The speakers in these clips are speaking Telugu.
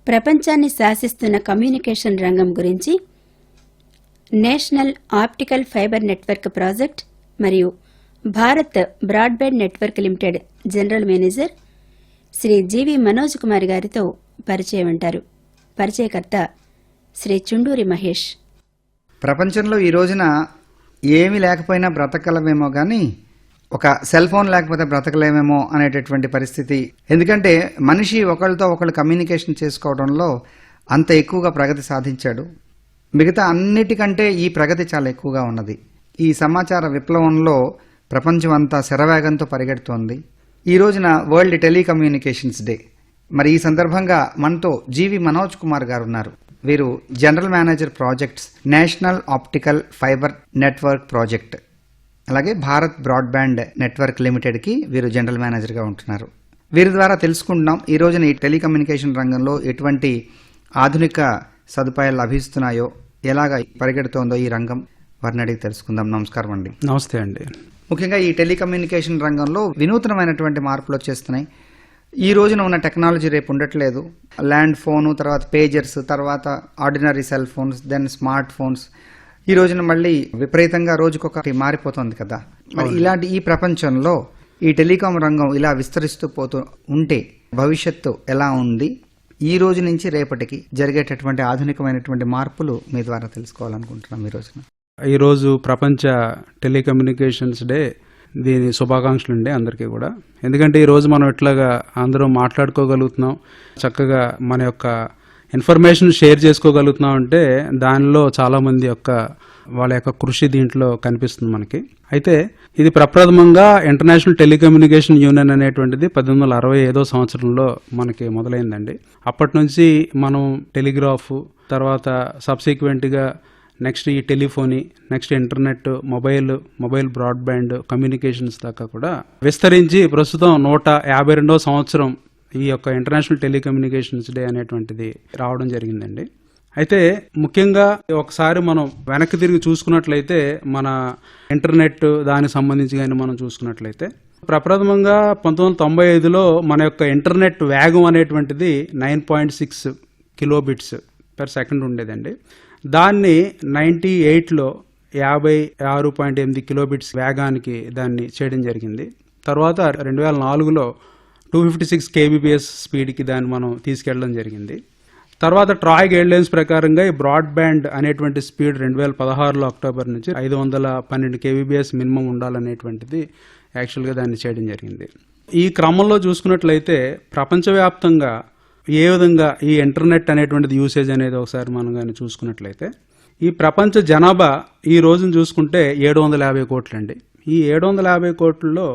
ప్రపంచాన్ని శాసిస్తున్న కమ్యూనికేషన్ రంగం గురించి national optical fibre network project మరియు Bharat broadband network limited general manager Shri G V Manoj Kumar గారితో పరిచయం అంటారు. పరిచయకర్త శ్రీ చుండూరి మహేష్. ప్రపంచంలో ఈ రోజున ఏమీ లేకపోయినా బ్రతకలమేమో కానీ ఒక సెల్ ఫోన్ లేకపోతే బ్రతకలేమేమో అనేటటువంటి పరిస్థితి. ఎందుకంటే మనిషి ఒకళ్ళతో ఒకళ్ళు కమ్యూనికేషన్ చేసుకోవడంలో అంత ఎక్కువగా ప్రగతి సాధించాడు. మిగతా అన్నిటికంటే ఈ ప్రగతి చాలా ఎక్కువగా ఉన్నది. ఈ సమాచార విప్లవంలో ప్రపంచం అంతా శరవేగంతో పరిగెడుతోంది. ఈ రోజున వరల్డ్ టెలికమ్యూనికేషన్స్ డే. మరి ఈ సందర్భంగా మనతో జీవి మనోజ్ కుమార్ గారు ఉన్నారు. వీరు general manager projects, national optical fibre network project, అలాగే భారత్ బ్రాడ్బ్యాండ్ నెట్వర్క్ లిమిటెడ్కి వీరు జనరల్ మేనేజర్గా ఉంటున్నారు. వీరి ద్వారా తెలుసుకుంటున్నాం ఈ రోజున ఈ టెలికమ్యూనికేషన్ రంగంలో ఎటువంటి ఆధునిక సదుపాయాలు లభిస్తున్నాయో, ఎలాగ పరిగెడుతోందో ఈ రంగం, వారిని అడిగి తెలుసుకుందాం. నమస్కారం అండి. నమస్తే అండి. ముఖ్యంగా ఈ టెలికమ్యూనికేషన్ రంగంలో వినూత్నమైనటువంటి మార్పులు వచ్చేస్తున్నాయి. ఈ రోజున ఉన్న టెక్నాలజీ రేపు ఉండట్లేదు. ల్యాండ్ ఫోను, తర్వాత పేజర్స్, తర్వాత ordinary cell phones, then smart phones. ఈ రోజున మళ్ళీ విపరీతంగా రోజుకొకటి మారిపోతుంది కదా. మరి ఇలాంటి ఈ ప్రపంచంలో ఈ టెలికాం రంగం ఇలా విస్తరిస్తూ పోతూ ఉంటే భవిష్యత్తు ఎలా ఉంది, ఈ రోజు నుంచి రేపటికి జరిగేటటువంటి ఆధునికమైనటువంటి మార్పులు మీ ద్వారా తెలుసుకోవాలనుకుంటున్నాం ఈ రోజున. ఈరోజు ప్రపంచ టెలికమ్యూనికేషన్స్ డే. దీని శుభాకాంక్షలు అండి అందరికీ కూడా. ఎందుకంటే ఈరోజు మనం ఇట్లాగా అందరం మాట్లాడుకోగలుగుతున్నాం, చక్కగా మన యొక్క ఇన్ఫర్మేషన్ షేర్ చేసుకోగలుగుతున్నాం అంటే దానిలో చాలామంది వాళ్ళ యొక్క కృషి దీంట్లో కనిపిస్తుంది మనకి. అయితే ఇది ప్రప్రథమంగా ఇంటర్నేషనల్ టెలికమ్యూనికేషన్ యూనియన్ అనేటువంటిది 1865 సంవత్సరంలో మనకి మొదలైందండి. అప్పటి నుంచి మనం టెలిగ్రాఫ్, తర్వాత సబ్సిక్వెంట్గా నెక్స్ట్ ఈ telephony, next internet, mobile broadband communications దాకా కూడా విస్తరించి ప్రస్తుతం 152వ సంవత్సరం ఈ యొక్క ఇంటర్నేషనల్ టెలికమ్యూనికేషన్స్ డే అనేటువంటిది రావడం జరిగిందండి. అయితే ముఖ్యంగా ఒకసారి మనం వెనక్కి తిరిగి చూసుకున్నట్లయితే మన ఇంటర్నెట్ దానికి సంబంధించి కానీ మనం చూసుకున్నట్లయితే ప్రప్రథమంగా 1995లో మన యొక్క ఇంటర్నెట్ వేగం అనేటువంటిది 9.6 కిలోబిట్స్ పర్ సెకండ్ ఉండేదండి. దాన్ని 98లో 56.8 కిలోబిట్స్ వేగానికి దాన్ని చేయడం జరిగింది. తర్వాత 2004లో 256 kbps స్పీడ్కి దాన్ని మనం తీసుకెళ్ళడం జరిగింది. తర్వాత ట్రాయ్ గైడ్లైన్స్ ప్రకారంగా ఈ బ్రాడ్బ్యాండ్ అనేటువంటి స్పీడ్ 2016లో అక్టోబర్ నుంచి 512 kbps మినిమం ఉండాలనేటువంటిది యాక్చువల్గా దాన్ని చేయడం జరిగింది. ఈ క్రమంలో చూసుకున్నట్లయితే ప్రపంచవ్యాప్తంగా ఏ విధంగా ఈ ఇంటర్నెట్ అనేటువంటిది యూసేజ్ అనేది ఒకసారి మనం కానీ చూసుకున్నట్లయితే ఈ ప్రపంచ జనాభా ఈ రోజున చూసుకుంటే 750 కోట్లండి. ఈ 750 కోట్లలో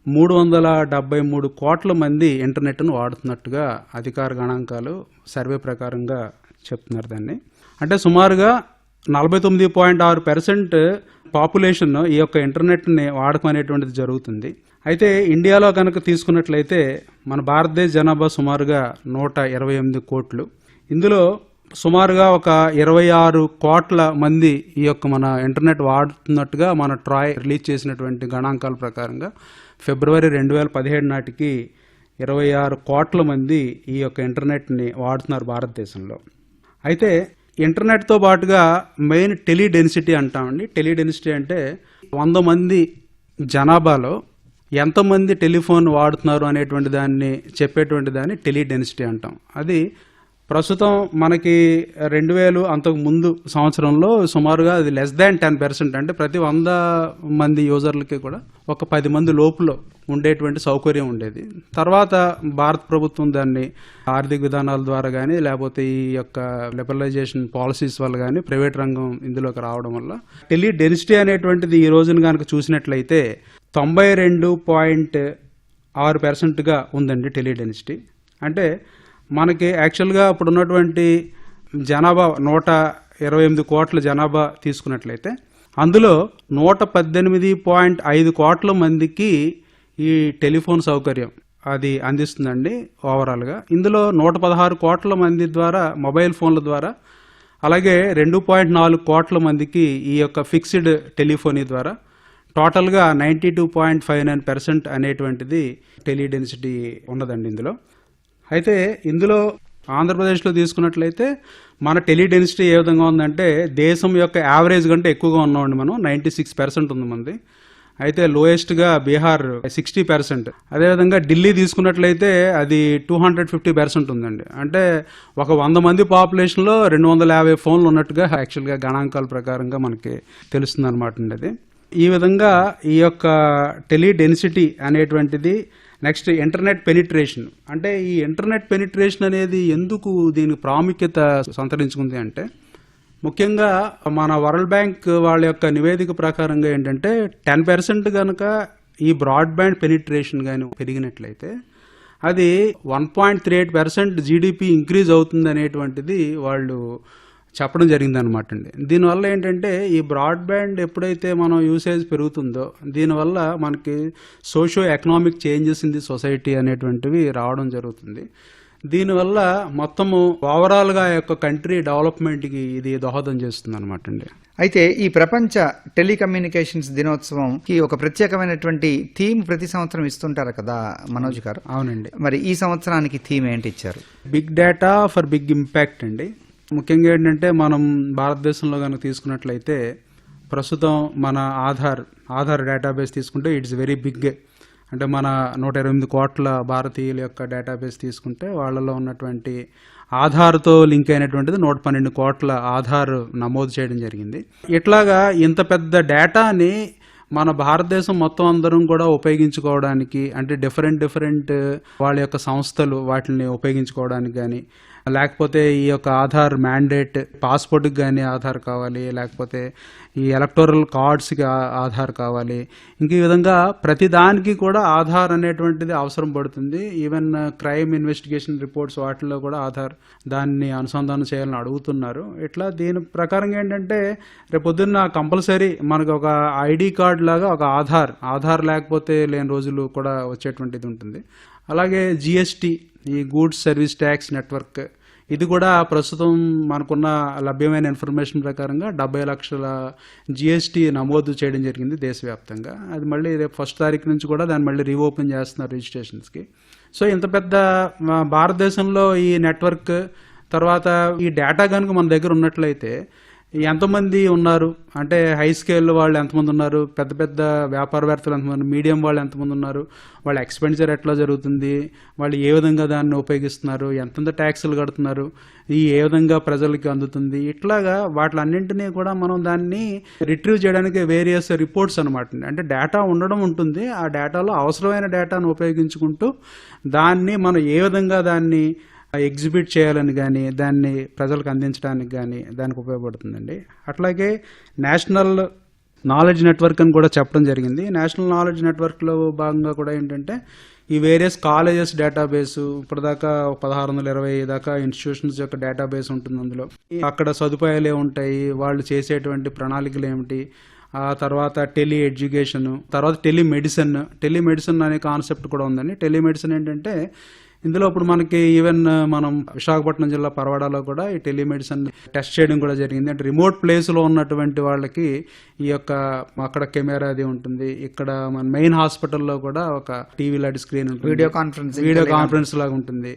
373 కోట్ల మంది ఇంటర్నెట్ను వాడుతున్నట్టుగా అధికార గణాంకాలు సర్వే ప్రకారంగా చెప్తున్నారు దాన్ని. అంటే సుమారుగా 49.6% పాపులేషన్ ఈ యొక్క ఇంటర్నెట్ని వాడకం అనేటువంటిది జరుగుతుంది. అయితే ఇండియాలో కనుక తీసుకున్నట్లయితే మన భారతదేశ జనాభా సుమారుగా 128 కోట్లు. ఇందులో సుమారుగా ఒక 26 కోట్ల మంది ఈ యొక్క మన ఇంటర్నెట్ వాడుతున్నట్టుగా మన ట్రాయ్ రిలీజ్ చేసినటువంటి గణాంకాల ప్రకారంగా ఫిబ్రవరి 2017 నాటికి 26 కోట్ల మంది ఈ యొక్క ఇంటర్నెట్ని వాడుతున్నారు భారతదేశంలో. అయితే ఇంటర్నెట్తో పాటుగా మెయిన్ టెలిడెన్సిటీ అంటామండి. టెలిడెన్సిటీ అంటే 100 మంది జనాభాలో ఎంతమంది టెలిఫోన్ వాడుతున్నారు అనేటువంటి దాన్ని చెప్పేటువంటి దాన్ని టెలిడెన్సిటీ అంటాం. అది ప్రస్తుతం మనకి 2000 అంతకు ముందు సంవత్సరంలో సుమారుగా అది లెస్ దాన్ 10%. అంటే ప్రతి 100 మంది యూజర్లకి కూడా ఒక 10 మంది లోపల ఉండేటువంటి సౌకర్యం ఉండేది. తర్వాత భారత ప్రభుత్వం దాన్ని ఆర్థిక విధానాల ద్వారా కానీ లేకపోతే ఈ యొక్క లిబరలైజేషన్ పాలసీస్ వల్ల కానీ ప్రైవేట్ రంగం ఇందులోకి రావడం వల్ల టెలిడెన్సిటీ అనేటువంటిది ఈ రోజున కనుక చూసినట్లయితే 92.6%గా ఉందండి టెలిడెన్సిటీ. అంటే మనకి యాక్చువల్గా ఇప్పుడు ఉన్నటువంటి జనాభా 128 కోట్ల జనాభా తీసుకున్నట్లయితే అందులో 118.5 కోట్ల మందికి ఈ టెలిఫోన్ సౌకర్యం అది అందిస్తుందండి ఓవరాల్గా. ఇందులో 116 కోట్ల మంది ద్వారా మొబైల్ ఫోన్ల ద్వారా, అలాగే 2.4 కోట్ల మందికి ఈ యొక్క ఫిక్స్డ్ టెలిఫోనీ ద్వారా టోటల్గా 92.59% అనేటువంటిది టెలిడెన్సిటీ ఉన్నదండి ఇందులో. అయితే ఇందులో ఆంధ్రప్రదేశ్లో తీసుకున్నట్లయితే మన టెలి డెన్సిటీ ఏ విధంగా ఉందంటే దేశం యొక్క యావరేజ్ కంటే ఎక్కువగా ఉన్నామండి. మనం 96% ఉంది మనది. అయితే లోయెస్ట్గా బీహార్ 60%. అదేవిధంగా ఢిల్లీ తీసుకున్నట్లయితే అది 250% ఉందండి. అంటే ఒక 100 మంది పాపులేషన్లో 250 ఫోన్లు ఉన్నట్టుగా యాక్చువల్గా గణాంకాల ప్రకారంగా మనకి తెలుస్తుంది అనమాట అండి. అది ఈ విధంగా ఈ యొక్క టెలి డెన్సిటీ అనేటువంటిది. Next internet penetration. అంటే ఈ ఇంటర్నెట్ పెనిట్రేషన్ అనేది ఎందుకు దీనికి ప్రాముఖ్యత సంతరించుకుంది అంటే, ముఖ్యంగా మన వరల్డ్ బ్యాంక్ వాళ్ళ యొక్క నివేదిక ప్రకారంగా ఏంటంటే 10% కనుక ఈ బ్రాడ్బ్యాండ్ పెనిట్రేషన్ కానీ పెరిగినట్లయితే అది 1.38% జీడిపి ఇంక్రీజ్ అవుతుంది అనేటువంటిది వాళ్ళు చెప్పడం జరిగిందనమాట అండి. దీనివల్ల ఏంటంటే ఈ బ్రాడ్బ్యాండ్ ఎప్పుడైతే మనం యూసేజ్ పెరుగుతుందో దీనివల్ల మనకి socio economic changes in the society అనేటువంటివి రావడం జరుగుతుంది. దీనివల్ల మొత్తము ఓవరాల్గా యొక్క కంట్రీ డెవలప్మెంట్కి ఇది దోహదం చేస్తుంది అనమాట అండి. అయితే ఈ ప్రపంచ టెలికమ్యూనికేషన్స్ దినోత్సవంకి ఒక ప్రత్యేకమైనటువంటి థీమ్ ప్రతి సంవత్సరం ఇస్తుంటారు కదా మనోజ్ గారు? అవునండి. మరి ఈ సంవత్సరానికి థీమ్ ఏంటి ఇచ్చారు? Big data for big impact అండి. ముఖ్యంగా ఏంటంటే మనం భారతదేశంలో కనుక తీసుకున్నట్లయితే ప్రస్తుతం మన ఆధార్ డేటాబేస్ తీసుకుంటే ఇట్స్ వెరీ బిగ్. అంటే మన 128 కోట్ల భారతీయుల యొక్క డేటాబేస్ తీసుకుంటే వాళ్ళలో ఉన్నటువంటి ఆధార్తో లింక్ అయినటువంటిది 112 కోట్ల ఆధార్ నమోదు చేయడం జరిగింది. ఇట్లాగా ఇంత పెద్ద డేటాని మన భారతదేశం మొత్తం అందరం కూడా ఉపయోగించుకోవడానికి, అంటే డిఫరెంట్ వాళ్ళ యొక్క సంస్థలు వాటిని ఉపయోగించుకోవడానికి కానీ, లేకపోతే ఈ యొక్క ఆధార్ మ్యాండేట్ పాస్పోర్ట్కి కానీ ఆధార్ కావాలి, లేకపోతే ఈ ఎలక్టోరల్ కార్డ్స్కి ఆధార్ కావాలి, ఇంక ఈ విధంగా ప్రతి దానికి కూడా ఆధార్ అనేటువంటిది అవసరం పడుతుంది. ఈవెన్ క్రైమ్ ఇన్వెస్టిగేషన్ రిపోర్ట్స్ వాటిల్లో కూడా ఆధార్ దాన్ని అనుసంధానం చేయాలని అడుగుతున్నారు. ఇట్లా దీని ప్రకారంగా ఏంటంటే రేపొద్దున్న కంపల్సరీ మనకు ఒక ఐడి కార్డ్ లాగా ఒక ఆధార్ లేకపోతే లేని రోజులు కూడా వచ్చేటువంటిది ఉంటుంది. అలాగే జిఎస్టీ, ఈ గూడ్స్ సర్వీస్ ట్యాక్స్ నెట్వర్క్, ఇది కూడా ప్రస్తుతం మనకున్న లభ్యమైన ఇన్ఫర్మేషన్ ప్రకారంగా 70 లక్షల జిఎస్టీ నమోదు చేయడం జరిగింది దేశవ్యాప్తంగా. అది మళ్ళీ రేపు 1 తారీఖు నుంచి కూడా దాన్ని మళ్ళీ రీఓపెన్ చేస్తున్నారు రిజిస్ట్రేషన్స్కి. సో ఇంత పెద్ద భారతదేశంలో ఈ నెట్వర్క్ తర్వాత ఈ డేటా కనుక మన దగ్గర ఉన్నట్లయితే ఎంతమంది ఉన్నారు అంటే హై స్కేల్ వాళ్ళు ఎంతమంది ఉన్నారు, పెద్ద పెద్ద వ్యాపారవేత్తలు ఎంతమంది, మీడియం వాళ్ళు ఎంతమంది ఉన్నారు, వాళ్ళ ఎక్స్పెండిచర్ ఎట్లా జరుగుతుంది, వాళ్ళు ఏ విధంగా దాన్ని ఉపయోగిస్తున్నారు, ఎంతెంత ట్యాక్సులు కడుతున్నారు, ఈ ఏ విధంగా ప్రజలకి అందుతుంది, ఇట్లాగా వాటిలన్నింటినీ కూడా మనం దాన్ని రిట్రీవ్ చేయడానికి వేరియస్ రిపోర్ట్స్ అనమాట. అంటే డేటా ఉండడం ఉంటుంది, ఆ డేటాలో అవసరమైన డేటాను ఉపయోగించుకుంటూ దాన్ని మనం ఏ విధంగా దాన్ని ఎగ్జిబిట్ చేయాలని కానీ దాన్ని ప్రజలకు అందించడానికి కానీ దానికి ఉపయోగపడుతుందండి. అట్లాగే నేషనల్ నాలెడ్జ్ నెట్వర్క్ అని కూడా చెప్పడం జరిగింది. నేషనల్ నాలెడ్జ్ నెట్వర్క్లో భాగంగా కూడా ఏంటంటే ఈ వేరియస్ కాలేజెస్ డేటాబేసు ఇప్పటిదాకా 1620 దాకా ఇన్స్టిట్యూషన్స్ యొక్క డేటాబేస్ ఉంటుంది. అందులో అక్కడ సదుపాయాలు ఏముంటాయి, వాళ్ళు చేసేటువంటి ప్రణాళికలు ఏమిటి, ఆ తర్వాత టెలి ఎడ్యుకేషన్, తర్వాత టెలిమెడిసిన్ అనే కాన్సెప్ట్ కూడా ఉందండి. టెలిమెడిసిన్ ఏంటంటే ఇందులో ఇప్పుడు మనకి ఈవెన్ మనం విశాఖపట్నం జిల్లా పరవాడలో కూడా ఈ టెలిమెడిసిన్ టెస్ట్ చేయడం కూడా జరిగింది. అంటే రిమోట్ ప్లేస్లో ఉన్నటువంటి వాళ్ళకి ఈ యొక్క అక్కడ కెమెరా అది ఉంటుంది. ఇక్కడ మన మెయిన్ హాస్పిటల్లో కూడా ఒక టీవీ లాంటి స్క్రీన్ ఉంటుంది, వీడియో కాన్ఫరెన్స్ లాగా ఉంటుంది.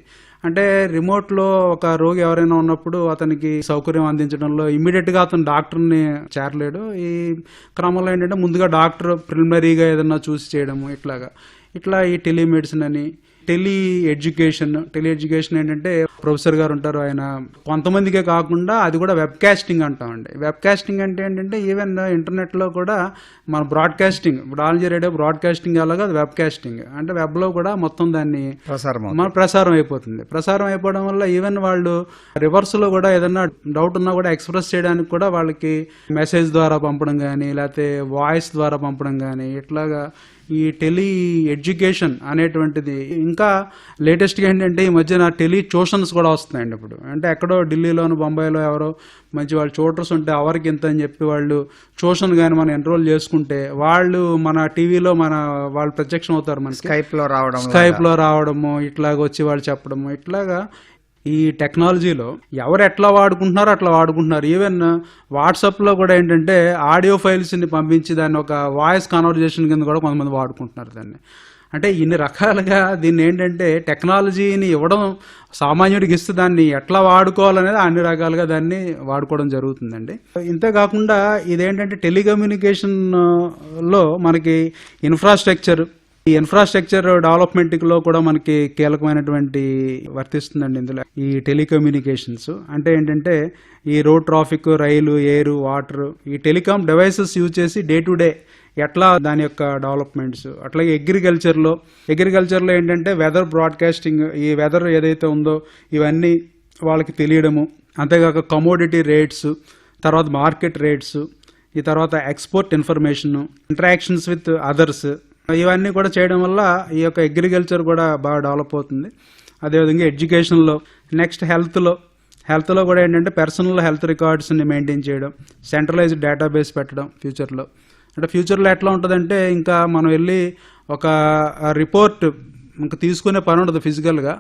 అంటే రిమోట్లో ఒక రోగి ఎవరైనా ఉన్నప్పుడు అతనికి సౌకర్యం అందించడంలో ఇమ్మీడియట్గా అతను డాక్టర్ని చేరలేడు. ఈ క్రమంలో ఏంటంటే ముందుగా డాక్టర్ ప్రిలిమినరీగా ఏదన్నా చూసి చేయడము, ఇట్లా ఈ టెలిమెడిసిన్ అని. టెలి ఎడ్యుకేషన్ ఏంటంటే ప్రొఫెసర్ గారు ఉంటారు, ఆయన కొంతమందికే కాకుండా అది కూడా వెబ్ కాస్టింగ్ అంటామండి. వెబ్ కాస్టింగ్ అంటే ఏంటంటే ఈవెన్ ఇంటర్నెట్లో కూడా మన బ్రాడ్కాస్టింగ్, ఇప్పుడు ఆల్ ఇండియా రేడియో బ్రాడ్కాస్టింగ్ అలాగా అది వెబ్ కాస్టింగ్ అంటే వెబ్లో కూడా మొత్తం దాన్ని ప్రసారం అయిపోతుంది. ప్రసారం అయిపోవడం వల్ల ఈవెన్ వాళ్ళు రివర్స్లో కూడా ఏదన్నా డౌట్ ఉన్నా కూడా ఎక్స్ప్రెస్ చేయడానికి కూడా వాళ్ళకి మెసేజ్ ద్వారా పంపడం కానీ లేకపోతే వాయిస్ ద్వారా పంపడం కానీ ఇట్లాగా ఈ టెలి ఎడ్యుకేషన్ అనేటువంటిది. ఇంకా లేటెస్ట్గా ఏంటంటే ఈ మధ్యన టెలి ట్యూషన్స్ కూడా వస్తున్నాయండి. ఇప్పుడు అంటే ఎక్కడో ఢిల్లీలోను బొంబాయిలో ఎవరో మంచి వాళ్ళు ట్యూటర్స్ ఉంటే అవరికి ఇంత అని చెప్పి వాళ్ళు ట్యూషన్ కానీ మనం ఎన్రోల్ చేసుకుంటే వాళ్ళు మన టీవీలో వాళ్ళు ప్రత్యక్షం అవుతారు, మన స్కైప్లో రావడము, ఇట్లాగ వచ్చి వాళ్ళు చెప్పడము. ఇట్లాగా ఈ టెక్నాలజీలో ఎవరు ఎట్లా వాడుకుంటున్నారు. ఈవెన్ వాట్సాప్లో కూడా ఏంటంటే ఆడియో ఫైల్స్ని పంపించి దాన్ని ఒక వాయిస్ కన్వర్జేషన్ కింద కూడా కొంతమంది వాడుకుంటున్నారు దాన్ని. అంటే ఇన్ని రకాలుగా దీన్ని ఏంటంటే టెక్నాలజీని ఇవ్వడం సామాన్యుడికి ఇస్తే దాన్ని ఎట్లా వాడుకోవాలనేది అన్ని రకాలుగా దాన్ని వాడుకోవడం జరుగుతుందండి. ఇంతేకాకుండా ఇదేంటంటే టెలికమ్యూనికేషన్లో మనకి ఇన్ఫ్రాస్ట్రక్చర్, ఈ ఇన్ఫ్రాస్ట్రక్చర్ డెవలప్మెంట్లో కూడా మనకి కీలకమైనటువంటి వర్తిస్తుందండి ఇందులో ఈ టెలికమ్యూనికేషన్స్. అంటే ఏంటంటే ఈ రోడ్ ట్రాఫిక్, రైలు, ఎయిర్, వాటర్, ఈ టెలికాం డివైసెస్ యూజ్ చేసి డే టు డే ఎట్లా దాని యొక్క డెవలప్మెంట్స్. అట్లాగే అగ్రికల్చర్లో ఏంటంటే వెదర్ బ్రాడ్కాస్టింగ్, ఈ వెదర్ ఏదైతే ఉందో ఇవన్నీ వాళ్ళకి తెలియడము. అంతేకాక కమోడిటీ రేట్స్, తర్వాత మార్కెట్ రేట్స్, ఈ తర్వాత export information, interactions with others, ఇవన్నీ కూడా చేయడం వల్ల ఈ యొక్క అగ్రికల్చర్ కూడా బాగా డెవలప్ అవుతుంది. అదేవిధంగా ఎడ్యుకేషన్లో, నెక్స్ట్ హెల్త్లో కూడా ఏంటంటే పర్సనల్ హెల్త్ రికార్డ్స్ని మెయింటైన్ చేయడం, సెంట్రలైజ్డ్ డేటాబేస్ పెట్టడం ఫ్యూచర్లో. అంటే ఫ్యూచర్లో ఎట్లా ఉంటుందంటే ఇంకా మనం వెళ్ళి ఒక రిపోర్ట్ ఇంకా తీసుకునే పని ఉండదు ఫిజికల్గా.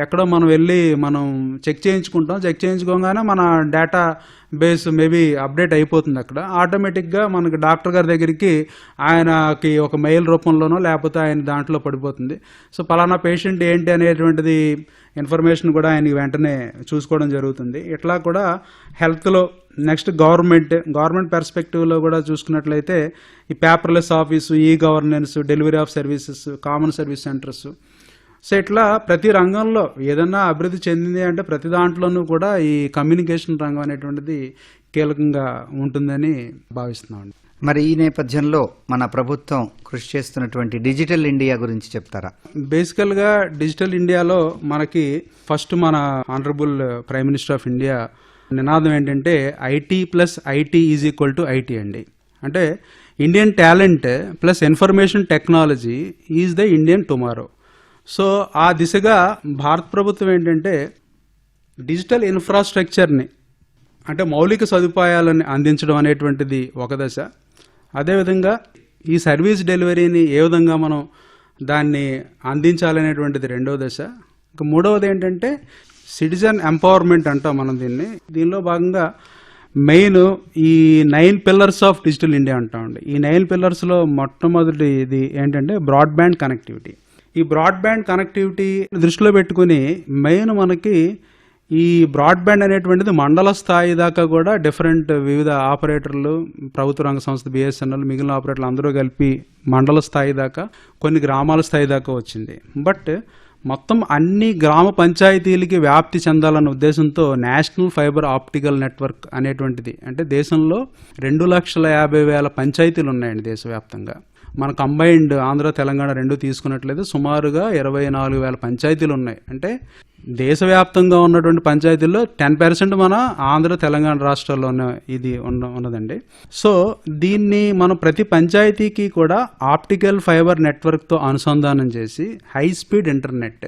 ఎక్కడో మనం వెళ్ళి మనం చెక్ చేయించుకోగానే మన డేటా బేస్ మేబీ అప్డేట్ అయిపోతుంది. అక్కడ ఆటోమేటిక్గా మనకి డాక్టర్ గారి దగ్గరికి ఆయనకి ఒక మెయిల్ రూపంలోనో లేకపోతే ఆయన దాంట్లో పడిపోతుంది. సో పలానా పేషెంట్ ఏంటి అనేటువంటిది ఇన్ఫర్మేషన్ కూడా ఆయనకి వెంటనే చూసుకోవడం జరుగుతుంది. ఇట్లా కూడా హెల్త్లో, నెక్స్ట్ గవర్నమెంట్ పర్స్పెక్టివ్లో కూడా చూసుకున్నట్లయితే ఈ paperless office, e governance, delivery of services, common service centres. So ఇట్లా ప్రతి రంగంలో ఏదన్నా అభివృద్ధి చెందింది అంటే ప్రతి దాంట్లోనూ కూడా ఈ కమ్యూనికేషన్ రంగం అనేటువంటిది కీలకంగా ఉంటుందని భావిస్తున్నామండి. మరి ఈ నేపథ్యంలో మన ప్రభుత్వం కృషి చేస్తున్నటువంటి డిజిటల్ ఇండియా గురించి చెప్తారా? బేసికల్గా డిజిటల్ ఇండియాలో మనకి ఫస్ట్ మన honourable prime minister of India నినాదం ఏంటంటే IT plus IT is equal to IT అండి. అంటే Indian talent plus information technology is the Indian tomorrow. So ఆ దిశగా భారత ప్రభుత్వం ఏంటంటే డిజిటల్ ఇన్ఫ్రాస్ట్రక్చర్ని, అంటే మౌలిక సదుపాయాలను అందించడం అనేటువంటిది ఒక దశ. అదేవిధంగా ఈ సర్వీస్ డెలివరీని ఏ విధంగా మనం దాన్ని అందించాలనేటువంటిది రెండో దశ. ఇంకా మూడవది ఏంటంటే సిటిజన్ ఎంపవర్మెంట్ అంటాం మనం దీన్ని. దీనిలో భాగంగా మెయిన్ ఈ 9 పిల్లర్స్ ఆఫ్ డిజిటల్ ఇండియా అంటామండి. ఈ 9 పిల్లర్స్లో మొట్టమొదటి ఇది ఏంటంటే బ్రాడ్బ్యాండ్ కనెక్టివిటీ. ఈ బ్రాడ్బ్యాండ్ కనెక్టివిటీ దృష్టిలో పెట్టుకుని మెయిన్ మనకి ఈ బ్రాడ్బ్యాండ్ అనేటువంటిది మండల స్థాయి దాకా కూడా డిఫరెంట్ వివిధ ఆపరేటర్లు, ప్రభుత్వ రంగ సంస్థ బిఎస్ఎన్ఎల్, మిగిలిన ఆపరేటర్లు అందరూ కలిపి మండల స్థాయి దాకా, కొన్ని గ్రామాల స్థాయి దాకా వచ్చింది. బట్ మొత్తం అన్ని గ్రామ పంచాయతీలకి వ్యాప్తి చెందాలన్న ఉద్దేశంతో నేషనల్ ఫైబర్ ఆప్టికల్ నెట్వర్క్ అనేటువంటిది, అంటే దేశంలో 2,50,000 పంచాయతీలు ఉన్నాయండి దేశవ్యాప్తంగా. మన కంబైన్డ్ ఆంధ్ర తెలంగాణ రెండు తీసుకున్నట్లయితే సుమారుగా 24,000 పంచాయతీలు ఉన్నాయి. అంటే దేశవ్యాప్తంగా ఉన్నటువంటి పంచాయతీల్లో 10% మన ఆంధ్ర తెలంగాణ రాష్ట్రాల్లోనే ఇది ఉన్నదండి. సో దీన్ని మనం ప్రతి పంచాయతీకి కూడా ఆప్టికల్ ఫైబర్ నెట్వర్క్తో అనుసంధానం చేసి హై స్పీడ్ ఇంటర్నెట్,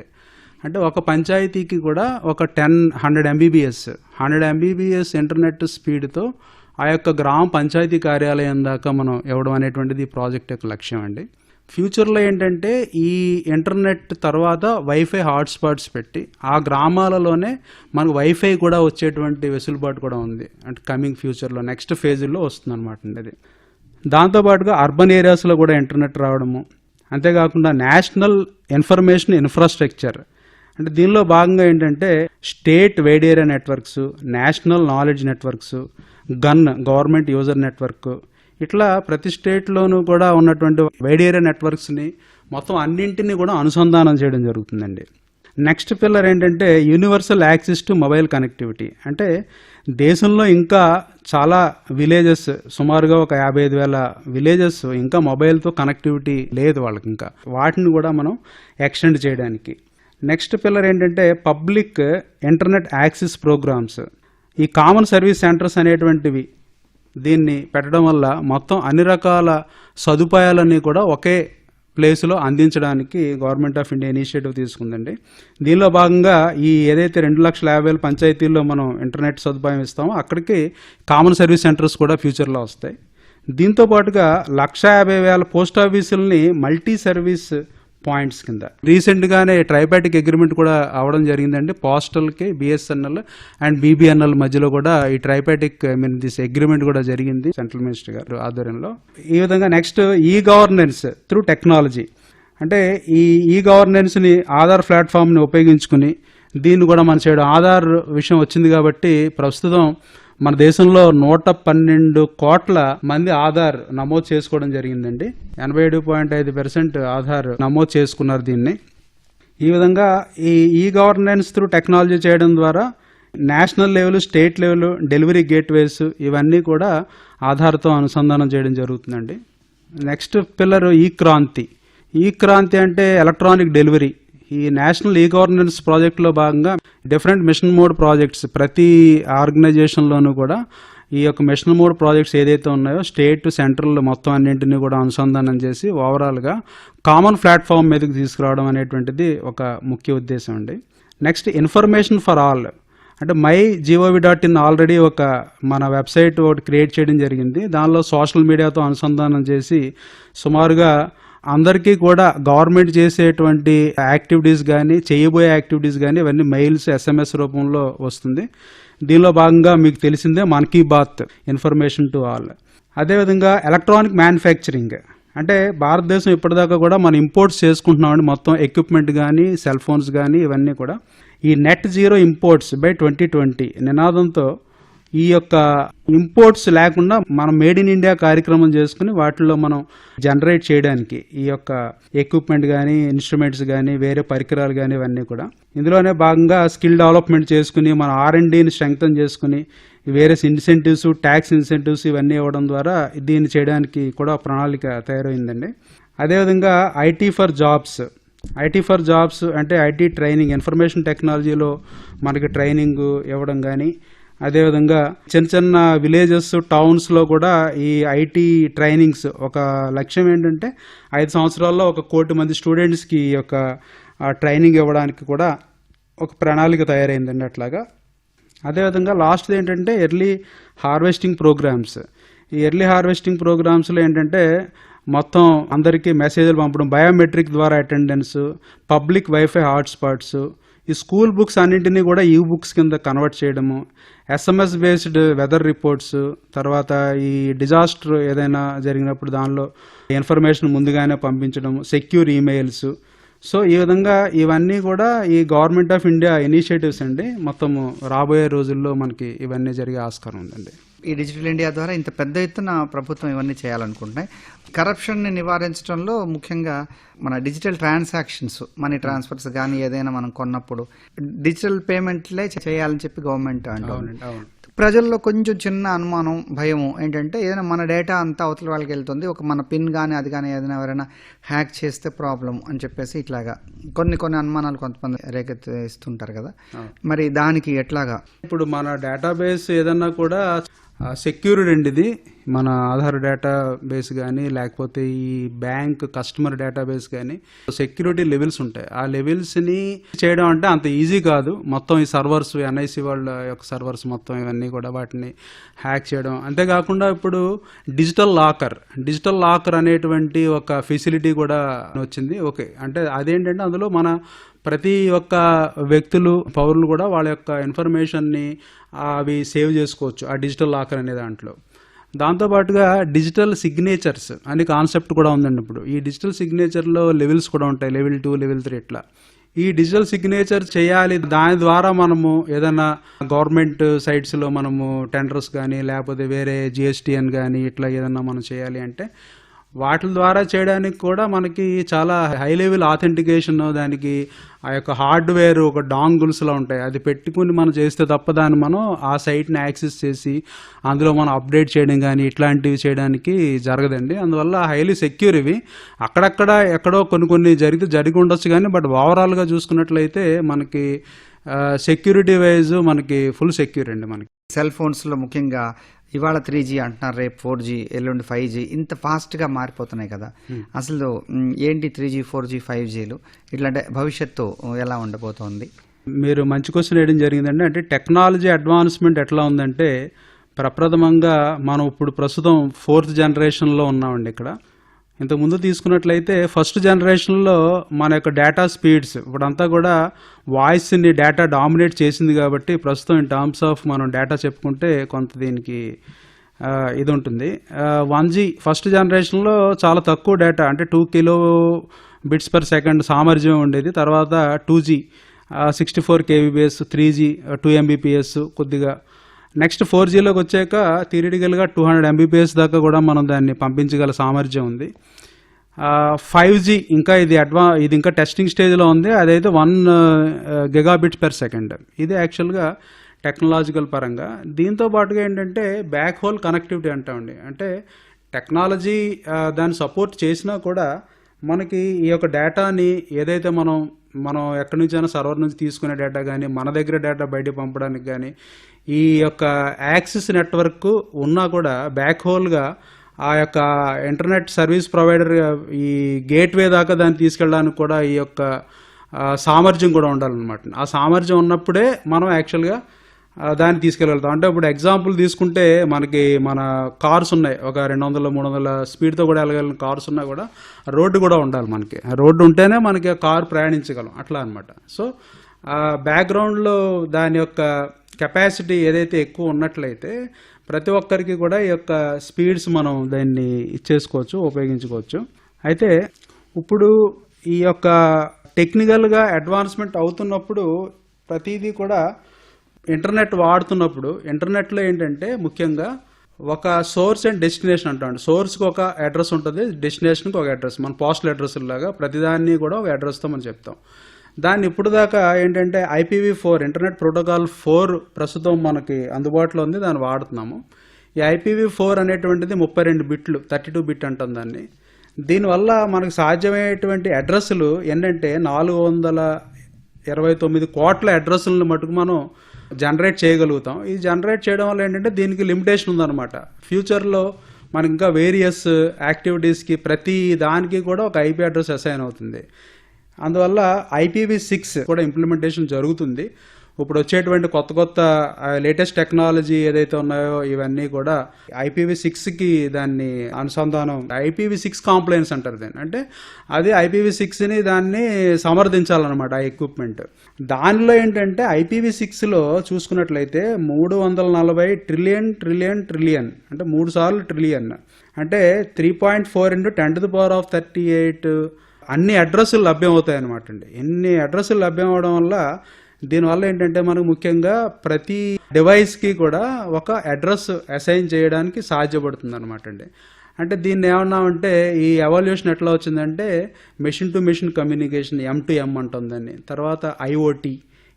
అంటే ఒక పంచాయతీకి కూడా ఒక 100 MBPS ఇంటర్నెట్ స్పీడ్తో ఆ యొక్క గ్రామ పంచాయతీ కార్యాలయం దాకా మనం ఇవ్వడం అనేటువంటిది ఈ ప్రాజెక్ట్ యొక్క లక్ష్యం అండి. ఫ్యూచర్లో ఏంటంటే ఈ ఇంటర్నెట్ తర్వాత వైఫై హాట్స్పాట్స్ పెట్టి ఆ గ్రామాలలోనే మనకు వైఫై కూడా వచ్చేటువంటి వెసులుబాటు కూడా ఉంది. అంటే కమింగ్ ఫ్యూచర్లో నెక్స్ట్ ఫేజ్లో వస్తుంది అనమాట అండి అది. దాంతోపాటుగా అర్బన్ ఏరియాస్లో కూడా ఇంటర్నెట్ రావడము, అంతేకాకుండా నేషనల్ ఇన్ఫర్మేషన్ ఇన్ఫ్రాస్ట్రక్చర్, అంటే దీనిలో భాగంగా ఏంటంటే state wide area networks, national knowledge networks, government user network, ఇట్లా ప్రతి స్టేట్లోనూ కూడా ఉన్నటువంటి వైడ్ ఏరియా నెట్వర్క్స్ని మొత్తం అన్నింటినీ కూడా అనుసంధానం చేయడం జరుగుతుందండి. నెక్స్ట్ పిల్లర్ ఏంటంటే universal access to mobile connectivity. అంటే దేశంలో ఇంకా చాలా విలేజెస్, సుమారుగా ఒక 55,000 విలేజెస్ ఇంకా మొబైల్తో కనెక్టివిటీ లేదు వాళ్ళకి, ఇంకా వాటిని కూడా మనం ఎక్స్టెండ్ చేయడానికి. నెక్స్ట్ పిల్లర్ ఏంటంటే పబ్లిక్ ఇంటర్నెట్ యాక్సెస్ ప్రోగ్రామ్స్. ఈ కామన్ సర్వీస్ సెంటర్స్ అనేటువంటివి దీన్ని పెట్టడం వల్ల మొత్తం అన్ని రకాల సదుపాయాలన్నీ కూడా ఒకే ప్లేస్లో అందించడానికి గవర్నమెంట్ ఆఫ్ ఇండియా ఇనిషియేటివ్ తీసుకుందండి. దీనిలో భాగంగా ఈ ఏదైతే 2,50,000 పంచాయతీల్లో మనం ఇంటర్నెట్ సదుపాయం ఇస్తామో అక్కడికి కామన్ సర్వీస్ సెంటర్స్ కూడా ఫ్యూచర్లో వస్తాయి. దీంతో పాటుగా 1,50,000 పోస్ట్ ఆఫీసుల్ని మల్టీ సర్వీస్ పాయింట్స్ కింద రీసెంట్గానే ట్రైపాటిక్ అగ్రిమెంట్ కూడా అవ్వడం జరిగిందండి. పోస్టల్కి బిఎస్ఎన్ఎల్ అండ్ బీబీఎన్ఎల్ మధ్యలో కూడా ఈ ట్రైపాటిక్ దిస్ అగ్రిమెంట్ కూడా జరిగింది సెంట్రల్ మినిస్టర్ గారు ఆధ్వర్యంలో. ఈ విధంగా next e governance through technology, అంటే ఈ గవర్నెన్స్ని ఆధార్ ప్లాట్ఫామ్ని ఉపయోగించుకుని దీన్ని కూడా మన చేయడం. ఆధార్ విషయం వచ్చింది కాబట్టి ప్రస్తుతం మన దేశంలో 112 కోట్ల మంది ఆధార్ నమోదు చేసుకోవడం జరిగిందండి. 87.5% ఆధార్ నమోదు చేసుకున్నారు దీన్ని. ఈ విధంగా ఈ గవర్నెన్స్ త్రూ టెక్నాలజీ చేయడం ద్వారా national level, state level delivery gateways ఇవన్నీ కూడా ఆధార్తో అనుసంధానం చేయడం జరుగుతుందండి. నెక్స్ట్ పిల్లర్ ఈ క్రాంతి అంటే ఎలక్ట్రానిక్ డెలివరీ. ఈ నేషనల్ ఈ గవర్నెన్స్ ప్రాజెక్టులో భాగంగా డిఫరెంట్ మిషన్ మోడ్ ప్రాజెక్ట్స్ ప్రతి ఆర్గనైజేషన్లోనూ కూడా ఈ యొక్క మిషన్ మోడ్ ప్రాజెక్ట్స్ ఏదైతే ఉన్నాయో స్టేట్, సెంట్రల్ మొత్తం అన్నింటినీ కూడా అనుసంధానం చేసి ఓవరాల్గా కామన్ ప్లాట్ఫామ్ మీదకి తీసుకురావడం అనేటువంటిది ఒక ముఖ్య ఉద్దేశం అండి. నెక్స్ట్ ఇన్ఫర్మేషన్ ఫర్ ఆల్ అంటే MyGov.in ఆల్రెడీ ఒక మన వెబ్సైట్ ఒకటి క్రియేట్ చేయడం జరిగింది. దానిలో సోషల్ మీడియాతో అనుసంధానం చేసి సుమారుగా అందరికీ కూడా గవర్నమెంట్ చేసేటువంటి యాక్టివిటీస్ కానీ, చేయబోయే యాక్టివిటీస్ కానీ ఇవన్నీ మెయిల్స్, SMS రూపంలో వస్తుంది. దీనిలో భాగంగా మీకు తెలిసిందే Mann Ki Baat information to all. అదేవిధంగా ఎలక్ట్రానిక్ మ్యానుఫ్యాక్చరింగ్ అంటే భారతదేశం ఇప్పటిదాకా కూడా మనం ఇంపోర్ట్స్ చేసుకుంటున్నామండి. మొత్తం ఎక్విప్మెంట్ కానీ, సెల్ ఫోన్స్ కానీ ఇవన్నీ కూడా ఈ నెట్ జీరో ఇంపోర్ట్స్ బై 2020 నినాదంతో ఈ యొక్క ఇంపోర్ట్స్ లేకుండా మనం మేడ్ ఇన్ ఇండియా కార్యక్రమం చేసుకుని వాటిల్లో మనం జనరేట్ చేయడానికి ఈ యొక్క ఎక్విప్మెంట్ కానీ, ఇన్స్ట్రుమెంట్స్ కానీ, వేరే పరికరాలు కానీ ఇవన్నీ కూడా ఇందులోనే భాగంగా స్కిల్ డెవలప్మెంట్ చేసుకుని మన R&Dని స్ట్రెంగ్తన్ చేసుకుని వేరే ఇన్సెంటివ్స్, ట్యాక్స్ ఇన్సెంటివ్స్ ఇవన్నీ ఇవ్వడం ద్వారా దీన్ని చేయడానికి కూడా ప్రణాళిక తయారైందండి. అదేవిధంగా ఐటీ ఫర్ జాబ్స్ అంటే ఐటీ ట్రైనింగ్, ఇన్ఫర్మేషన్ టెక్నాలజీలో మనకి ట్రైనింగ్ ఇవ్వడం కానీ, అదేవిధంగా చిన్న విలేజెస్, టౌన్స్లో కూడా ఈ ఐటీ ట్రైనింగ్స్ ఒక లక్ష్యం ఏంటంటే 5 సంవత్సరాల్లో 1 కోటి మంది స్టూడెంట్స్కి ఈ యొక్క ట్రైనింగ్ ఇవ్వడానికి కూడా ఒక ప్రణాళిక తయారైందండి అట్లాగా. అదేవిధంగా లాస్ట్ది ఏంటంటే ఎర్లీ హార్వెస్టింగ్ ప్రోగ్రామ్స్. ఈ ఎర్లీ హార్వెస్టింగ్ ప్రోగ్రామ్స్లో ఏంటంటే మొత్తం అందరికీ మెసేజ్లు పంపడం, బయోమెట్రిక్ ద్వారా అటెండెన్స్, పబ్లిక్ వైఫై హాట్స్పాట్స్, ఈ స్కూల్ బుక్స్ అన్నింటినీ కూడా ఈ బుక్స్ కింద కన్వర్ట్ చేయడము, SMS బేస్డ్ వెదర్ రిపోర్ట్స్, తర్వాత ఈ డిజాస్టర్ ఏదైనా జరిగినప్పుడు దానిలో ఇన్ఫర్మేషన్ ముందుగానే పంపించడం, సెక్యూర్ ఈమెయిల్స్. సో ఈ విధంగా ఇవన్నీ కూడా ఈ గవర్నమెంట్ ఆఫ్ ఇండియా ఇనిషియేటివ్స్ అండి. మొత్తము రాబోయే రోజుల్లో మనకి ఇవన్నీ జరిగే ఆస్కారం ఉందండి. ఈ డిజిటల్ ఇండియా ద్వారా ఇంత పెద్ద ఎత్తున ప్రభుత్వం ఇవన్నీ చేయాలనుకుంటున్నాయి. కరప్షన్ని నివారించడంలో ముఖ్యంగా మన డిజిటల్ ట్రాన్సాక్షన్స్, మనీ ట్రాన్స్ఫర్స్ కానీ ఏదైనా మనం కొన్నప్పుడు డిజిటల్ పేమెంట్లే చేయాలని చెప్పి గవర్నమెంట్ అంటుంది. ప్రజల్లో కొంచెం చిన్న అనుమానం, భయము ఏంటంటే ఏదైనా మన డేటా అంతా అవతల వాళ్ళకి వెళ్తుంది, ఒక మన పిన్ కానీ అది కానీ ఏదైనా ఎవరైనా హ్యాక్ చేస్తే ప్రాబ్లం అని చెప్పేసి ఇట్లాగా కొన్ని అనుమానాలు కొంతమంది రేకెత్తిస్తుంటారు కదా. మరి దానికి ఎట్లాగా ఇప్పుడు మన డేటాబేస్ ఏదన్నా కూడా సెక్యూర్డ్ అండి. ఇది మన ఆధార్ డేటాబేస్ కానీ లేకపోతే ఈ బ్యాంక్ కస్టమర్ డేటాబేస్ కానీ సెక్యూరిటీ లెవెల్స్ ఉంటాయి. ఆ లెవెల్స్ని చేయడం అంటే అంత ఈజీ కాదు. మొత్తం ఈ సర్వర్స్, NIC వాళ్ళ యొక్క సర్వర్స్ మొత్తం ఇవన్నీ కూడా వాటిని హ్యాక్ చేయడం. అంతేకాకుండా ఇప్పుడు డిజిటల్ లాకర్ అనేటువంటి ఒక ఫెసిలిటీ కూడా వచ్చింది. ఓకే, అంటే అదేంటంటే అందులో మన ప్రతి ఒక్క వ్యక్తులు, పౌరులు కూడా వాళ్ళ యొక్క ఇన్ఫర్మేషన్ని అవి సేవ్ చేసుకోవచ్చు ఆ డిజిటల్ లాకర్ అనే దాంట్లో. దాంతోపాటుగా డిజిటల్ సిగ్నేచర్స్ అనే కాన్సెప్ట్ కూడా ఉందండి. ఇప్పుడు ఈ డిజిటల్ సిగ్నేచర్లో లెవెల్స్ కూడా ఉంటాయి, లెవెల్ 2, లెవెల్ 3 ఇట్లా. ఈ డిజిటల్ సిగ్నేచర్ చేయాలి, దాని ద్వారా మనము ఏదైనా గవర్నమెంట్ సైట్స్లో మనము టెండర్స్ కానీ లేకపోతే వేరే GSTN కానీ ఇట్లా ఏదన్నా మనం చేయాలి అంటే వాటి ద్వారా చేయడానికి కూడా మనకి చాలా హై లెవెల్ ఆథెంటికేషన్, దానికి ఆ యొక్క హార్డ్వేర్ ఒక డాంగుల్స్లో ఉంటాయి, అది పెట్టుకుని మనం చేస్తే తప్ప దాన్ని మనం ఆ సైట్ని యాక్సెస్ చేసి అందులో మనం అప్డేట్ చేయడం కానీ ఇట్లాంటివి చేయడానికి జరగదండి. అందువల్ల హైలీ సెక్యూర్ ఇవి. అక్కడక్కడ ఎక్కడో కొన్ని జరిగి ఉండొచ్చు కానీ బట్ ఓవరాల్గా చూసుకున్నట్లయితే మనకి సెక్యూరిటీ వైజ్ మనకి ఫుల్ సెక్యూర్ అండి. మనకి సెల్ ఫోన్స్లో ముఖ్యంగా ఇవాళ 3G అంటున్నారు, రేపు 4G, ఎల్లుండి 5G, ఇంత ఫాస్ట్గా మారిపోతున్నాయి కదా. అసలు ఏంటి 3G, 4G, 5Gలు ఇట్లాంటి భవిష్యత్తు ఎలా ఉండబోతోంది? మీరు మంచి క్వశ్చన్ వేయడం జరిగిందండి. అంటే టెక్నాలజీ అడ్వాన్స్మెంట్ ఎట్లా ఉందంటే ప్రప్రథమంగా మనం ఇప్పుడు ప్రస్తుతం 4th జనరేషన్లో ఉన్నామండి. ఇక్కడ ఇంతకుముందు తీసుకున్నట్లయితే ఫస్ట్ జనరేషన్లో మన యొక్క డేటా స్పీడ్స్ ఇప్పుడంతా కూడా వాయిస్ని డేటా డామినేట్ చేసింది కాబట్టి ప్రస్తుతం ఇన్ టర్మ్స్ ఆఫ్ మనం డేటా చెప్పుకుంటే కొంత దీనికి ఇది ఉంటుంది. 1G ఫస్ట్ జనరేషన్లో చాలా తక్కువ డేటా, అంటే 2 కిలో బిట్స్ పర్ సెకండ్ సామర్థ్యం ఉండేది. తర్వాత 2G 64 kbps, 3G 2 Mbps కొద్దిగా. నెక్స్ట్ 4Gలోకి వచ్చాక థియరిటికల్గా 200 Mbps దాకా కూడా మనం దాన్ని పంపించగల సామర్థ్యం ఉంది. 5G ఇంకా ఇది ఇంకా టెస్టింగ్ స్టేజ్లో ఉంది. అదైతే 1 gigabits per second. ఇది యాక్చువల్గా టెక్నాలజికల్ పరంగా. దీంతో పాటుగా ఏంటంటే బ్యాక్ హోల్ కనెక్టివిటీ అంటామండి. అంటే టెక్నాలజీ దాన్ని సపోర్ట్ చేసినా కూడా మనకి ఈ యొక్క డేటాని ఏదైతే మనం ఎక్కడి నుంచైనా సర్వర్ నుంచి తీసుకునే డేటా కానీ, మన దగ్గర డేటా బయటకు పంపడానికి కానీ, ఈ యొక్క యాక్సెస్ నెట్వర్క్ ఉన్నా కూడా బ్యాక్ హోల్గా ఆ యొక్క ఇంటర్నెట్ సర్వీస్ ప్రొవైడర్ ఈ గేట్వే దాకా దాన్ని తీసుకెళ్ళడానికి కూడా ఈ యొక్క సామర్థ్యం కూడా ఉండాలన్నమాట. ఆ సామర్థ్యం ఉన్నప్పుడే మనం యాక్చువల్గా దాన్ని తీసుకెళ్ళగలుగుతాం. అంటే ఇప్పుడు ఎగ్జాంపుల్ తీసుకుంటే మన కార్స్ ఉన్నాయి, ఒక 200-300 స్పీడ్తో కూడా వెళ్ళగలిగిన కార్స్ ఉన్నా కూడా రోడ్డు కూడా ఉండాలి మనకి. రోడ్డు ఉంటేనే మనకి ఆ కారు ప్రయాణించగలం అట్లా అనమాట. సో బ్యాక్గ్రౌండ్లో దాని యొక్క కెపాసిటీ ఏదైతే ఎక్కువ ఉన్నట్లయితే ప్రతి ఒక్కరికి కూడా ఈ యొక్క స్పీడ్స్ మనం దాన్ని ఇచ్చేసుకోవచ్చు, ఉపయోగించుకోవచ్చు. అయితే ఇప్పుడు ఈ యొక్క టెక్నికల్గా అడ్వాన్స్మెంట్ అవుతున్నప్పుడు ప్రతిదీ కూడా ఇంటర్నెట్ వాడుతున్నప్పుడు ఇంటర్నెట్లో ఏంటంటే ముఖ్యంగా ఒక సోర్స్ అండ్ డెస్టినేషన్ అంటాం. సోర్స్కి ఒక అడ్రస్ ఉంటుంది, డెస్టినేషన్కి ఒక అడ్రస్. మన పోస్టల్ అడ్రస్ లాగా ప్రతిదాన్ని కూడా ఒక అడ్రస్తో మనం చెప్తాం. దాన్ని ఇప్పుడు దాకా ఏంటంటే IPv4 ఇంటర్నెట్ ప్రోటోకాల్ 4 ప్రస్తుతం మనకి అందుబాటులో ఉంది, దాన్ని వాడుతున్నాము. ఈ IPv4 అనేటువంటిది 32 బిట్లు, 32 బిట్ అంటాం దాన్ని. దీనివల్ల మనకు సాధ్యమయ్యేటువంటి అడ్రస్లు ఏంటంటే 429 కోట్ల అడ్రస్లను మటుకు మనం జనరేట్ చేయగలుగుతాం. ఈ జనరేట్ చేయడం వల్ల ఏంటంటే దీనికి లిమిటేషన్ ఉందన్నమాట. ఫ్యూచర్లో మనకి ఇంకా వేరియస్ యాక్టివిటీస్కి ప్రతి దానికి కూడా ఒక IP అడ్రస్ అసైన్ అవుతుంది. అందువల్ల IPv6 కూడా ఇంప్లిమెంటేషన్ జరుగుతుంది. ఇప్పుడు వచ్చేటువంటి కొత్త లేటెస్ట్ టెక్నాలజీ ఏదైతే ఉన్నాయో ఇవన్నీ కూడా IPv6కి దాన్ని అనుసంధానం, IPv6 కాంప్లైన్స్ అంటారు దాన్ని. అంటే అది IPv6ని దాన్ని సమర్థించాలన్నమాట ఆ ఎక్విప్మెంట్. దానిలో ఏంటంటే IPv6లో చూసుకున్నట్లయితే 340 ట్రిలియన్ అంటే 3 సార్లు ట్రిలియన్ అంటే 3.4 × 10⁻38 అన్ని అడ్రస్సులు లభ్యం అవుతాయి అన్నమాట అండి. ఎన్ని అడ్రస్సులు లభ్యం అవడం వల్ల దీనివల్ల ఏంటంటే మనకు ముఖ్యంగా ప్రతి డివైస్కి కూడా ఒక అడ్రస్ అసైన్ చేయడానికి సాధ్యపడుతుంది అనమాట అండి. అంటే దీన్ని ఏమన్నామంటే ఈ ఎవల్యూషన్ ఎట్లా వచ్చిందంటే machine to machine communication, M2M అంటుంది దాన్ని. తర్వాత IoT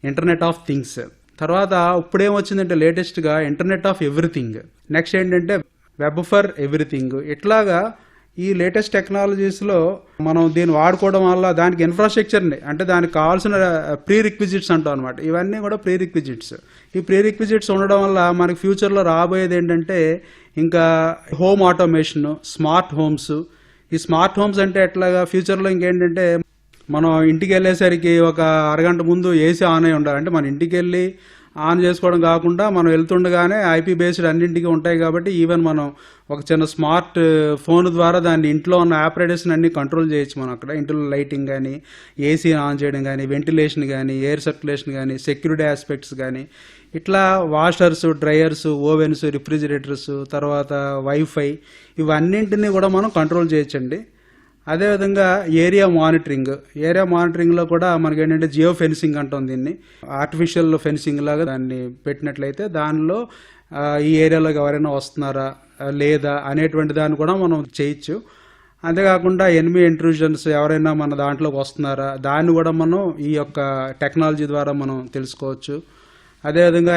ఇంటర్నెట్ ఆఫ్ థింగ్స్. తర్వాత ఇప్పుడేమొచ్చిందంటే లేటెస్ట్గా ఇంటర్నెట్ ఆఫ్ ఎవ్రీథింగ్. నెక్స్ట్ ఏంటంటే వెబ్ ఫర్ ఎవ్రీథింగ్. ఇట్లాగా ఈ లేటెస్ట్ టెక్నాలజీస్లో మనం దీన్ని వాడుకోవడం వల్ల దానికి ఇన్ఫ్రాస్ట్రక్చర్ని అంటే దానికి కావాల్సిన ప్రీ రిక్విజిట్స్ అంటాం అనమాట. ఇవన్నీ కూడా ప్రీ రిక్విజిట్స్. ఈ ప్రీ రిక్విజిట్స్ ఉండడం వల్ల మనకి ఫ్యూచర్లో రాబోయేది ఏంటంటే ఇంకా హోమ్ ఆటోమేషన్, స్మార్ట్ హోమ్స్. ఈ స్మార్ట్ హోమ్స్ అంటే ఎట్లాగా ఫ్యూచర్లో ఇంకేంటంటే మనం ఇంటికి వెళ్ళేసరికి ఒక అరగంట ముందు AC ఆన్ అయి ఉండాలి. అంటే మన ఇంటికి వెళ్ళి ఆన్ చేసుకోవడం కాకుండా మనం వెళ్తుండగానే IP బేస్డ్ అన్నింటికి ఉంటాయి కాబట్టి ఈవెన్ మనం ఒక చిన్న స్మార్ట్ ఫోన్ ద్వారా దాన్ని ఇంట్లో ఉన్న ఆపరేటర్స్ని అన్ని కంట్రోల్ చేయొచ్చు. మనం అక్కడ ఇంట్లో లైటింగ్ కానీ, AC ఆన్ చేయడం కానీ, వెంటిలేషన్ కానీ, ఎయిర్ సర్క్యులేషన్ కానీ, సెక్యూరిటీ ఆస్పెక్ట్స్ కానీ, ఇట్లా వాషర్స్, డ్రయర్స్, ఓవెన్స్, రిఫ్రిజిరేటర్స్, తర్వాత వైఫై ఇవన్నింటినీ కూడా మనం కంట్రోల్ చేయొచ్చండి. అదేవిధంగా ఏరియా మానిటరింగ్లో కూడా మనకి ఏంటంటే జియో ఫెన్సింగ్ అంటాం దీన్ని. ఆర్టిఫిషియల్ ఫెన్సింగ్ లాగా దాన్ని పెట్టినట్లయితే దానిలో ఈ ఏరియాలోకి ఎవరైనా వస్తున్నారా లేదా అనేటువంటి దాన్ని కూడా మనం చేయొచ్చు. అంతేకాకుండా ఎనిమీ ఇంట్రూజన్స్ ఎవరైనా మన దాంట్లోకి వస్తున్నారా దాన్ని కూడా మనం ఈ యొక్క టెక్నాలజీ ద్వారా మనం తెలుసుకోవచ్చు. అదేవిధంగా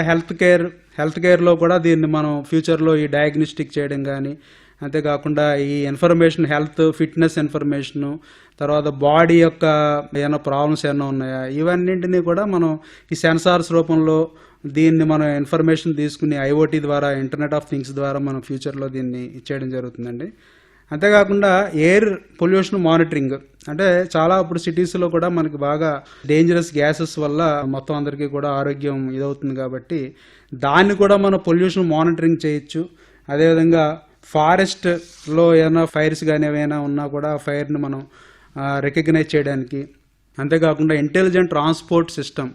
హెల్త్ కేర్లో కూడా దీన్ని మనం ఫ్యూచర్లో ఈ డయాగ్నోస్టిక్ చేయడం కానీ, అంతేకాకుండా ఈ ఇన్ఫర్మేషన్ హెల్త్ ఫిట్నెస్ ఇన్ఫర్మేషను, తర్వాత బాడీ యొక్క ఏమైనా ప్రాబ్లమ్స్ ఏమైనా ఉన్నాయా ఇవన్నింటినీ కూడా మనం ఈ సెన్సార్స్ రూపంలో దీన్ని మనం ఇన్ఫర్మేషన్ తీసుకుని IoT ద్వారా ఇంటర్నెట్ ఆఫ్ థింగ్స్ ద్వారా మనం ఫ్యూచర్లో దీన్ని ఇచ్చేయడం జరుగుతుందండి. అంతేకాకుండా ఎయిర్ పొల్యూషన్ మానిటరింగ్ అంటే చాలా ఇప్పుడు సిటీస్లో కూడా మనకి బాగా డేంజరస్ గ్యాసెస్ వల్ల మొత్తం అందరికీ కూడా ఆరోగ్యం ఇదవుతుంది కాబట్టి దాన్ని కూడా మనం పొల్యూషన్ మానిటరింగ్ చేయొచ్చు. అదేవిధంగా ఫారెస్ట్లో ఏమైనా ఫైర్స్ కానీ ఏమైనా ఉన్నా కూడా ఫైర్ని మనం రికగ్నైజ్ చేయడానికి. అంతేకాకుండా ఇంటెలిజెంట్ ట్రాన్స్పోర్ట్ సిస్టమ్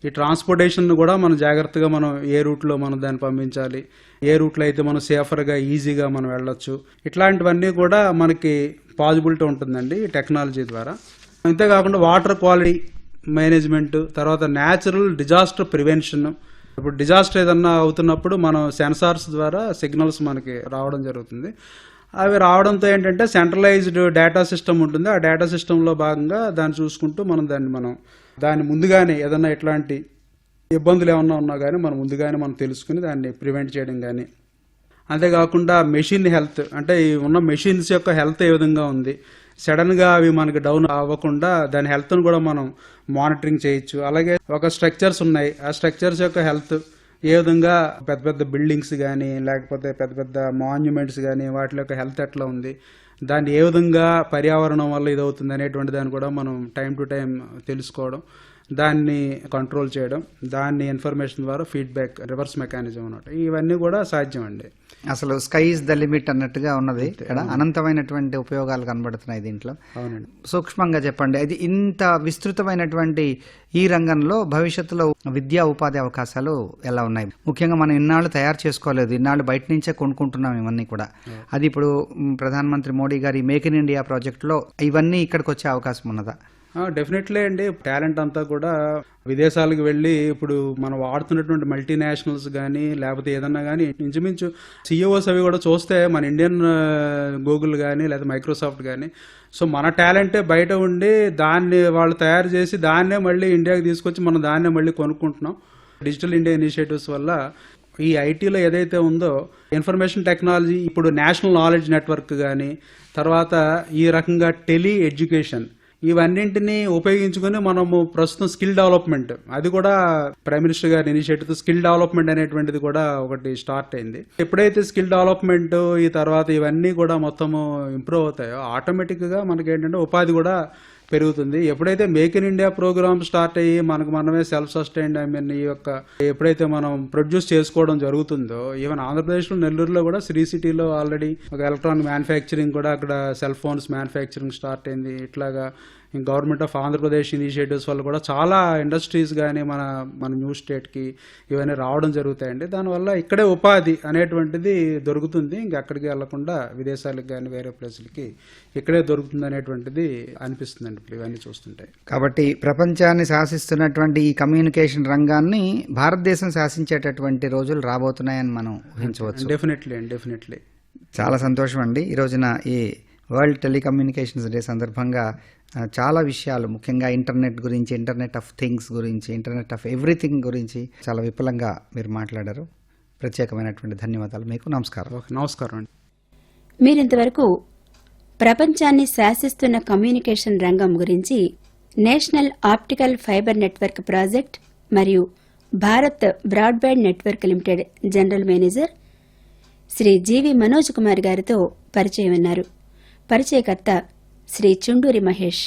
ఈ ట్రాన్స్పోర్టేషన్ కూడా మనం జాగ్రత్తగా మనం ఏ రూట్లో మనం దాన్ని పంపించాలి, ఏ రూట్లో అయితే మనం సేఫర్గా ఈజీగా మనం వెళ్ళొచ్చు, ఇట్లాంటివన్నీ కూడా మనకి పాజిబిలిటీ ఉంటుందండి ఈ టెక్నాలజీ ద్వారా. అంతేకాకుండా వాటర్ క్వాలిటీ మేనేజ్మెంట్, తర్వాత న్యాచురల్ డిజాస్టర్ ప్రివెన్షన్. ఇప్పుడు డిజాస్టర్ ఏదన్నా అవుతున్నప్పుడు మనం సెన్సార్స్ ద్వారా సిగ్నల్స్ మనకి రావడం జరుగుతుంది. అవి రావడంతో ఏంటంటే సెంట్రలైజ్డ్ డేటా సిస్టమ్ ఉంటుంది. ఆ డేటా సిస్టంలో భాగంగా దాన్ని చూసుకుంటూ దాన్ని ముందుగానే ఏదన్నా ఇట్లాంటి ఇబ్బందులు ఏమన్నా ఉన్నా కానీ మనం ముందుగానే మనం తెలుసుకుని దాన్ని ప్రివెంట్ చేయడం కానీ. అంతేకాకుండా మెషిన్ హెల్త్, అంటే ఈ ఉన్న మెషిన్స్ యొక్క హెల్త్ ఏ విధంగా ఉంది, సడన్గా అవి మనకి డౌన్ అవ్వకుండా దాని హెల్త్ను కూడా మనం మానిటరింగ్ చేయొచ్చు. అలాగే ఒక స్ట్రక్చర్స్ ఉన్నాయి, ఆ స్ట్రక్చర్స్ యొక్క హెల్త్ ఏ విధంగా, పెద్ద పెద్ద బిల్డింగ్స్ కానీ లేకపోతే పెద్ద పెద్ద మాన్యుమెంట్స్ కానీ వాటి యొక్క హెల్త్ ఎట్లా ఉంది, దాన్ని ఏ విధంగా పర్యావరణం వల్ల ఇదవుతుంది అనేటువంటి దాన్ని కూడా మనం టైం టు టైం తెలుసుకోవడం, దాన్ని కంట్రోల్ చేయడం, దాన్ని ఇన్ఫర్మేషన్ ద్వారా ఫీడ్బ్యాక్ రివర్స్ మెకానిజం అన్నమాట. ఇవన్నీ కూడా సాధ్యం అండి. అసలు స్కై ఇస్ ద లిమిట్ అన్నట్టుగా ఉన్నది ఇక్కడ. అనంతమైనటువంటి ఉపయోగాలు కనబడుతున్నాయి దీంట్లో. అవునండి. సూక్ష్మంగా చెప్పండి, అది ఇంత విస్తృతమైనటువంటి ఈ రంగంలో భవిష్యత్తులో విద్యా ఉపాధి అవకాశాలు ఎలా ఉన్నాయి? ముఖ్యంగా మనం ఇన్నాళ్ళు తయారు చేసుకోలేదు, ఇన్నాళ్ళు బయట నుంచే కొనుక్కుంటున్నాం ఇవన్నీ కూడా. అది ఇప్పుడు ప్రధానమంత్రి మోడీ గారి మేక్ ఇన్ ఇండియా ప్రాజెక్టులో ఇవన్నీ ఇక్కడికి వచ్చే అవకాశం ఉన్నదా? డెఫినెట్లీ అండి. టాలెంట్ అంతా కూడా విదేశాలకు వెళ్ళి ఇప్పుడు మనం వాడుతున్నటువంటి మల్టీనేషనల్స్ కానీ లేకపోతే ఏదన్నా కానీ ఇంచుమించు సిఇఓస్ అవి కూడా చూస్తే మన ఇండియన్ గూగుల్ కానీ లేదా మైక్రోసాఫ్ట్ కానీ, సో మన టాలెంటే బయట ఉండి దాన్ని వాళ్ళు తయారు చేసి దాన్నే మళ్ళీ ఇండియాకి తీసుకొచ్చి మనం దాన్నే మళ్ళీ కొనుక్కుంటున్నాం. డిజిటల్ ఇండియా ఇనిషియేటివ్స్ వల్ల ఈ ఐటీలో ఏదైతే ఉందో ఇన్ఫర్మేషన్ టెక్నాలజీ, ఇప్పుడు నేషనల్ నాలెడ్జ్ నెట్వర్క్ కానీ, తర్వాత ఈ రకంగా టెలి ఎడ్యుకేషన్, ఇవన్నింటినీ ఉపయోగించుకొని మనము ప్రస్తుతం స్కిల్ డెవలప్మెంట్, అది కూడా ప్రైమ్ మినిస్టర్ గారి ఇనిషియేటివ్ స్కిల్ డెవలప్మెంట్ అనేటువంటిది కూడా ఒకటి స్టార్ట్ అయింది. ఎప్పుడైతే స్కిల్ డెవలప్మెంట్ ఈ తర్వాత ఇవన్నీ కూడా మొత్తము ఇంప్రూవ్ అవుతాయో ఆటోమేటిక్గా మనకి ఏంటంటే ఉపాధి కూడా పెరుగుతుంది. ఎప్పుడైతే make in India program start అయ్యి మనకు మనమే సెల్ఫ్ సస్టైన్డ్ ఈ యొక్క ఎప్పుడైతే మనం ప్రొడ్యూస్ చేసుకోవడం జరుగుతుందో, ఈవెన్ ఆంధ్రప్రదేశ్లో నెల్లూరులో కూడా శ్రీ సిటీలో ఆల్రెడీ ఒక ఎలక్ట్రానిక్ మ్యానుఫ్యాక్చరింగ్ కూడా అక్కడ సెల్ ఫోన్స్ మ్యానుఫ్యాక్చరింగ్ స్టార్ట్ అయింది. ఇట్లాగా గవర్నమెంట్ ఆఫ్ ఆంధ్రప్రదేశ్ ఇనిషియేటివ్స్ వల్ల కూడా చాలా ఇండస్ట్రీస్ కానీ మన న్యూ స్టేట్కి ఇవన్నీ రావడం జరుగుతాయండి. దానివల్ల ఇక్కడే ఉపాధి అనేటువంటిది దొరుకుతుంది. ఇంక అక్కడికి వెళ్లకుండా విదేశాలకు కానీ వేరే ప్లేసులకి ఇక్కడే దొరుకుతుంది అనేటువంటిది అనిపిస్తుందండి ఇప్పుడు ఇవన్నీ చూస్తుంటే. కాబట్టి ప్రపంచాన్ని శాసిస్తున్నటువంటి ఈ కమ్యూనికేషన్ రంగాన్ని భారతదేశం శాసించేటటువంటి రోజులు రాబోతున్నాయని మనం ఊహించవచ్చు. డెఫినెట్లీ అండి, డెఫినెట్లీ. చాలా సంతోషం అండి. ఈ రోజున ఈ వరల్డ్ టెలికమ్యూనికేషన్స్ డే సందర్భంగా చాలా విషయాలు, ముఖ్యంగా ఇంటర్నెట్ గురించి, ఇంటర్నెట్ ఆఫ్ థింగ్స్ గురించి, ఇంటర్నెట్ ఆఫ్ ఎవ్రీథింగ్ గురించి చాలా విపులంగా మీరు మాట్లాడారు. ప్రత్యేకమైనటువంటి ధన్యవాదాలు మీకు. నమస్కారం. నమస్కారం అండి. మీరింతవరకు ప్రపంచాన్ని శాసిస్తున్న కమ్యూనికేషన్ రంగం గురించి national optical fibre network project మరియు Bharat broadband network limited general manager Shri G V Manoj Kumar గారితో పరిచయం విన్నారు. పరిచయకర్త శ్రీ చుండూరి మహేష్.